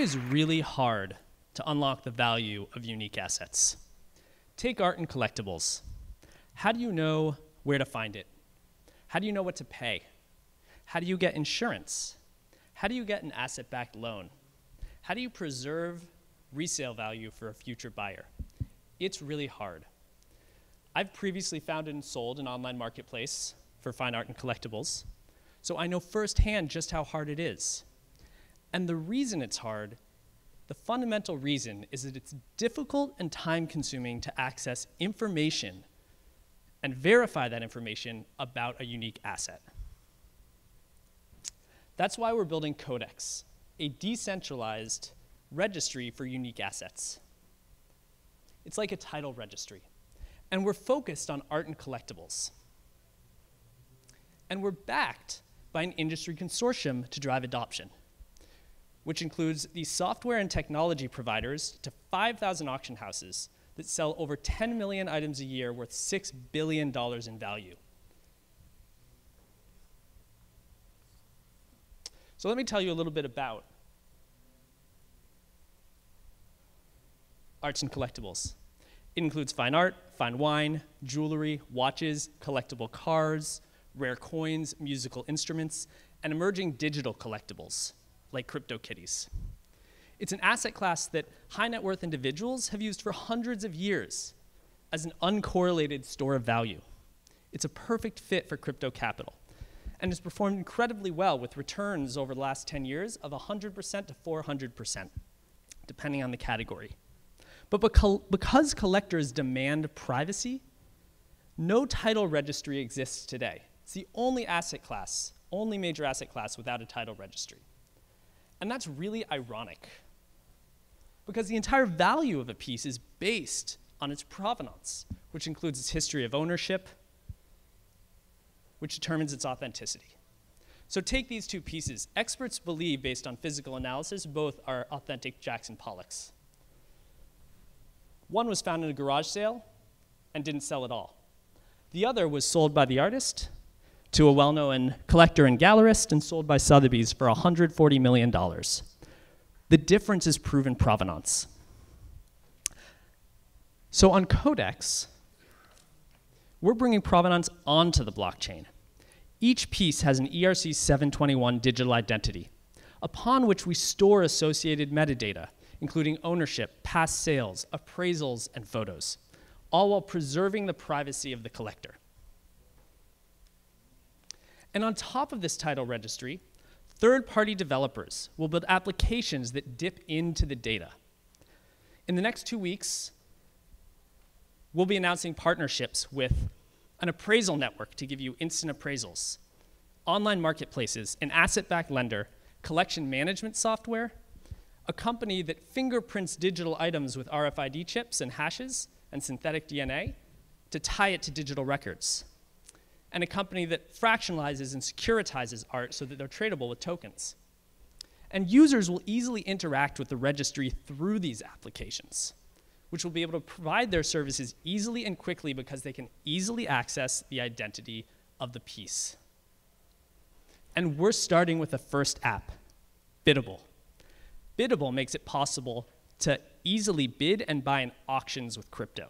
is really hard to unlock the value of unique assets. Take art and collectibles. How do you know where to find it? How do you know what to pay? How do you get insurance? How do you get an asset-backed loan? How do you preserve resale value for a future buyer? It's really hard. I've previously founded and sold an online marketplace for fine art and collectibles, so I know firsthand just how hard it is. And the reason it's hard, the fundamental reason, is that it's difficult and time-consuming to access information and verify that information about a unique asset. That's why we're building Codex, a decentralized registry for unique assets. It's like a title registry. And we're focused on art and collectibles. And we're backed by an industry consortium to drive adoption, which includes the software and technology providers to 5,000 auction houses that sell over 10 million items a year worth $6 billion in value. So let me tell you a little bit about arts and collectibles. It includes fine art, fine wine, jewelry, watches, collectible cars, rare coins, musical instruments, and emerging digital collectibles, like CryptoKitties. It's an asset class that high net worth individuals have used for hundreds of years as an uncorrelated store of value. It's a perfect fit for crypto capital, and has performed incredibly well with returns over the last 10 years of 100% to 400%, depending on the category. But because collectors demand privacy, no title registry exists today. It's the only asset class, only major asset class without a title registry. And that's really ironic, because the entire value of a piece is based on its provenance, which includes its history of ownership, which determines its authenticity. So take these two pieces. Experts believe, based on physical analysis, both are authentic Jackson Pollocks. One was found in a garage sale and didn't sell at all. The other was sold by the artist to a well-known collector and gallerist and sold by Sotheby's for $140 million. The difference is proven provenance. So on Codex, we're bringing provenance onto the blockchain. Each piece has an ERC 721 digital identity, upon which we store associated metadata, including ownership, past sales, appraisals, and photos, all while preserving the privacy of the collector. And on top of this title registry, third-party developers will build applications that dip into the data. In the next 2 weeks, we'll be announcing partnerships with an appraisal network to give you instant appraisals, online marketplaces, an asset-backed lender, collection management software, a company that fingerprints digital items with RFID chips and hashes and synthetic DNA to tie it to digital records, and a company that fractionalizes and securitizes art so that they're tradable with tokens. And users will easily interact with the registry through these applications, which will be able to provide their services easily and quickly because they can easily access the identity of the piece. And we're starting with the first app, Biddable. Biddable makes it possible to easily bid and buy in auctions with crypto.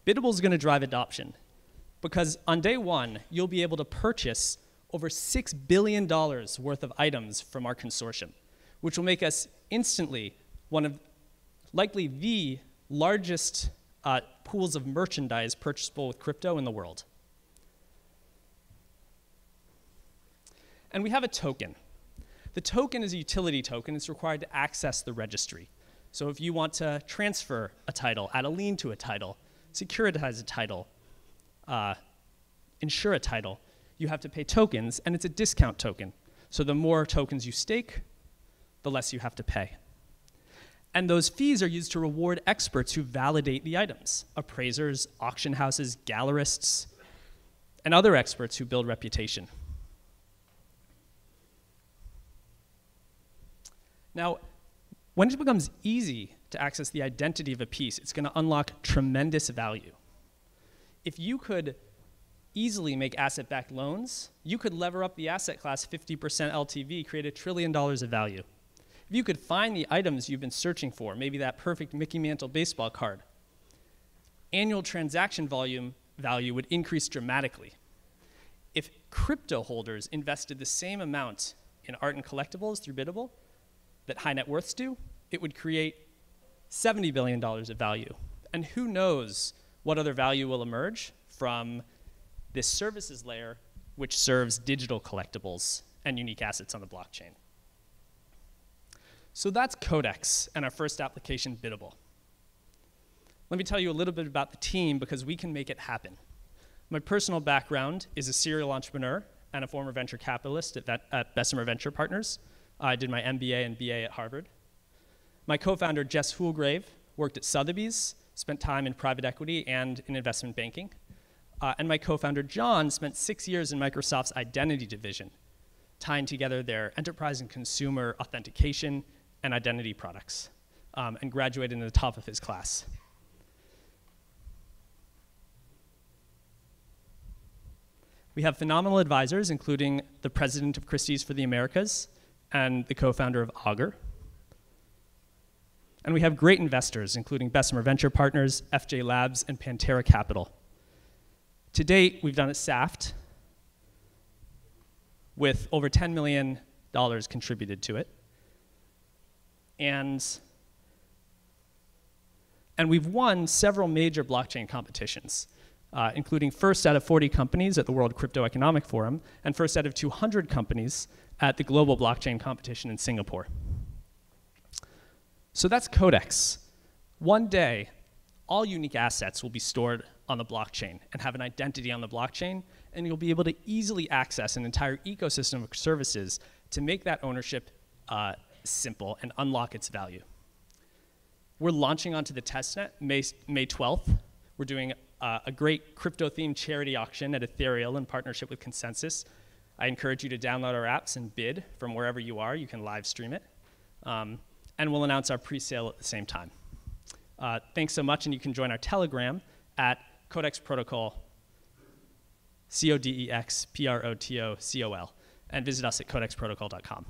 Biddable is going to drive adoption because on day one, you'll be able to purchase over $6 billion worth of items from our consortium, which will make us instantly one of likely the largest pools of merchandise purchasable with crypto in the world. And we have a token. The token is a utility token. It's required to access the registry. So if you want to transfer a title, add a lien to a title, securitize a title, insure a title, you have to pay tokens, and it's a discount token. So the more tokens you stake, the less you have to pay. And those fees are used to reward experts who validate the items, appraisers, auction houses, gallerists, and other experts who build reputation. Now, when it becomes easy to access the identity of a piece, it's going to unlock tremendous value. If you could easily make asset-backed loans, you could lever up the asset class 50% LTV, create $1 trillion of value. If you could find the items you've been searching for, maybe that perfect Mickey Mantle baseball card, annual transaction volume value would increase dramatically. If crypto holders invested the same amount in art and collectibles through Biddable that high net worths do, it would create $70 billion of value. And who knows what other value will emerge from this services layer, which serves digital collectibles and unique assets on the blockchain. So that's Codex and our first application, Biddable. Let me tell you a little bit about the team because we can make it happen. My personal background is a serial entrepreneur and a former venture capitalist at Bessemer Venture Partners. I did my MBA and BA at Harvard. My co-founder, Jess Houlgrave, worked at Sotheby's, spent time in private equity and in investment banking. And my co-founder, John, spent 6 years in Microsoft's identity division, tying together their enterprise and consumer authentication and identity products, and graduated in the top of his class. We have phenomenal advisors, including the president of Christie's for the Americas and the co-founder of Augur. And we have great investors, including Bessemer Venture Partners, FJ Labs, and Pantera Capital. To date, we've done it SAFT with over $10 million contributed to it. And we've won several major blockchain competitions, including first out of 40 companies at the World Crypto Economic Forum and first out of 200 companies at the Global Blockchain Competition in Singapore. So that's Codex. One day, all unique assets will be stored on the blockchain and have an identity on the blockchain, and you'll be able to easily access an entire ecosystem of services to make that ownership simple and unlock its value. We're launching onto the testnet May 12th. We're doing a great crypto-themed charity auction at Ethereal in partnership with Consensus. I encourage you to download our apps and bid from wherever you are. You can live stream it. And we'll announce our pre-sale at the same time. Thanks so much, and you can join our Telegram at Codex Protocol, CODEX PROTOCOL, and visit us at codexprotocol.com.